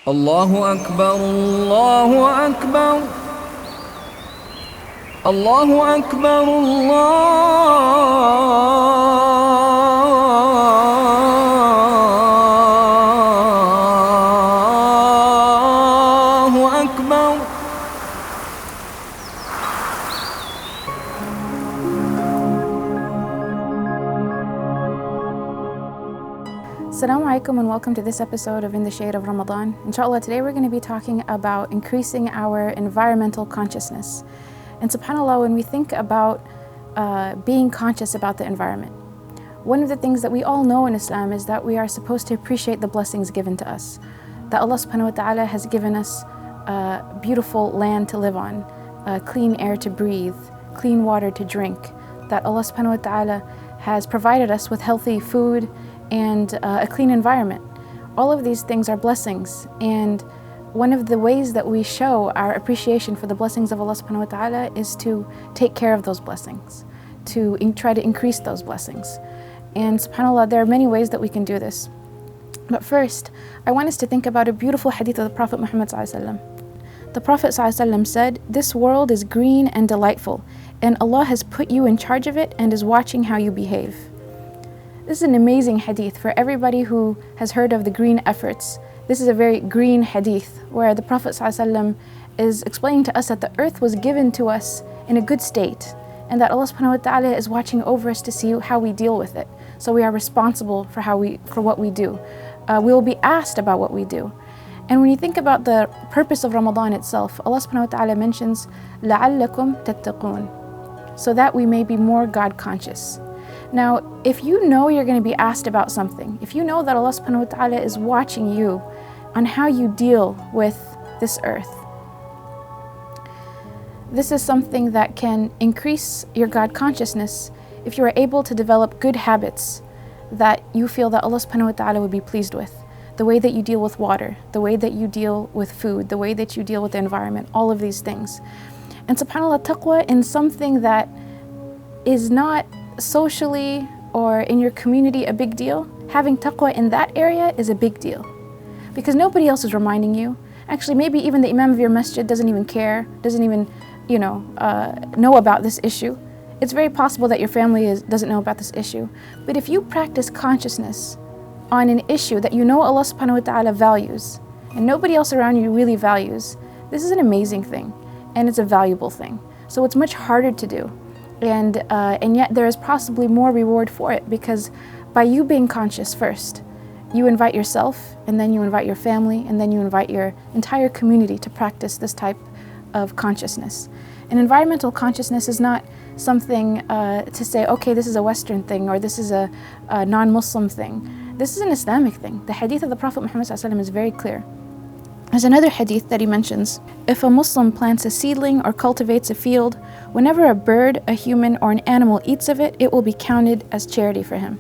الله أكبر الله أكبر الله أكبر الله أكبر. Assalamu alaikum and welcome to this episode of In the Shade of Ramadan. Inshallah, today we're going to be talking about increasing our environmental consciousness. And subhanAllah, when we think about being conscious about the environment, one of the things that we all know in Islam is that we are supposed to appreciate the blessings given to us. That Allah subhanahu wa ta'ala has given us beautiful land to live on, clean air to breathe, clean water to drink. That Allah subhanahu wa ta'ala has provided us with healthy food and a clean environment. All of these things are blessings, and one of the ways that we show our appreciation for the blessings of Allah subhanahu wa ta'ala is to take care of those blessings, to try to increase those blessings. And subhanAllah, there are many ways that we can do this. But first, I want us to think about a beautiful hadith of the Prophet Muhammad sallallahu alaihi wasallam. The Prophet sallallahu alaihi wasallam said, "This world is green and delightful, and Allah has put you in charge of it and is watching how you behave." This is an amazing hadith for everybody who has heard of the green efforts. This is a very green hadith where the Prophet ﷺ is explaining to us that the earth was given to us in a good state and that Allah subhanahu wa ta'ala is watching over us to see how we deal with it. So we are responsible for what we do. We will be asked about what we do. And when you think about the purpose of Ramadan itself, Allah subhanahu wa ta'ala mentions لَعَلَّكُمْ تَتَّقُونَ, so that we may be more God conscious. Now, if you know you're going to be asked about something, if you know that Allah subhanahu wa ta'ala is watching you on how you deal with this earth, this is something that can increase your God consciousness if you are able to develop good habits that you feel that Allah subhanahu wa ta'ala would be pleased with. The way that you deal with water, the way that you deal with food, the way that you deal with the environment, all of these things. And subhanAllah, taqwa in something that is not socially or in your community a big deal, having taqwa in that area is a big deal. Because nobody else is reminding you. Actually, maybe even the imam of your masjid doesn't even care, doesn't even know about this issue. It's very possible that your family doesn't know about this issue. But if you practice consciousness on an issue that you know Allah subhanahu wa ta'ala values, and nobody else around you really values, this is an amazing thing, and it's a valuable thing. So it's much harder to do. And yet there is possibly more reward for it, because by you being conscious first, you invite yourself, and then you invite your family, and then you invite your entire community to practice this type of consciousness. And environmental consciousness is not something to say, okay, this is a Western thing, or this is a non-Muslim thing. This is an Islamic thing. The hadith of the Prophet Muhammad ﷺ is very clear. There's another hadith that he mentions: if a Muslim plants a seedling or cultivates a field, whenever a bird, a human, or an animal eats of it, it will be counted as charity for him.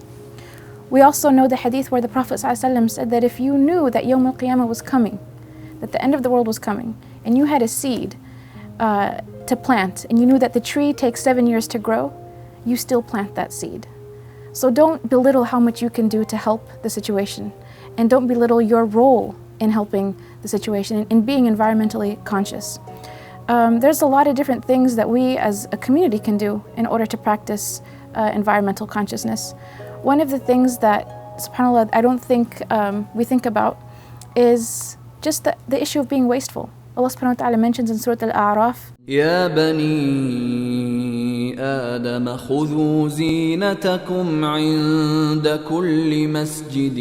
We also know the hadith where the Prophet ﷺ said that if you knew that Yawm al-Qiyamah was coming, that the end of the world was coming, and you had a seed to plant, and you knew that the tree takes 7 years to grow, you still plant that seed. So don't belittle how much you can do to help the situation, and don't belittle your role in helping the situation, in being environmentally conscious. There's a lot of different things that we as a community can do in order to practice environmental consciousness. One of the things that, subhanAllah, I don't think we think about is just the issue of being wasteful. Allah subhanahu wa ta'ala mentions in Surah Al-A'raf, يا بني آدم خذوا زينتكم عند كل مسجد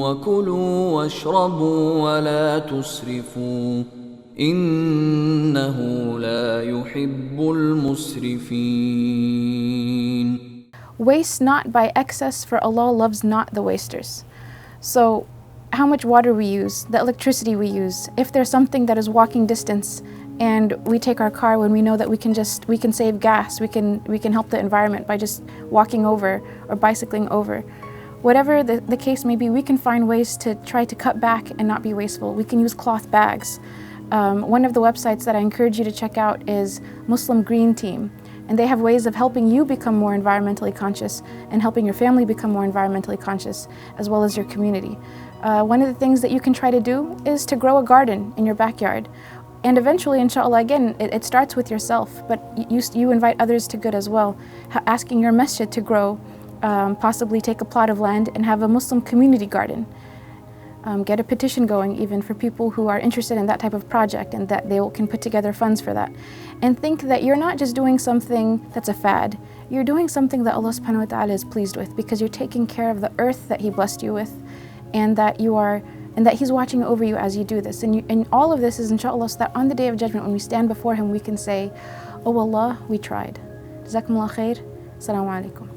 وكلوا واشربوا ولا تسرفوا إنه لا يحب المسرفين. Waste not by excess, for Allah loves not the wasters. So how much water we use, the electricity we use, if there's something that is walking distance and we take our car when we know that we can save gas, we can help the environment by just walking over or bicycling over. Whatever the case may be, we can find ways to try to cut back and not be wasteful. We can use cloth bags. One of the websites that I encourage you to check out is Muslim Green Team, And they have ways of helping you become more environmentally conscious and helping your family become more environmentally conscious, as well as your community. One of the things that you can try to do is to grow a garden in your backyard. And eventually, inshallah, again, it starts with yourself, but you invite others to good as well. Asking your masjid to grow, possibly take a plot of land and have a Muslim community garden. Get a petition going even for people who are interested in that type of project and that they can put together funds for that. And think that you're not just doing something that's a fad, you're doing something that Allah subhanahu wa ta'ala is pleased with, because you're taking care of the earth that He blessed you with, and that He's watching over you as you do this. And all of this is inshallah so that on the Day of Judgment, when we stand before Him, we can say, "Oh Allah, we tried." Jazakumullah khair. Assalamu alaikum.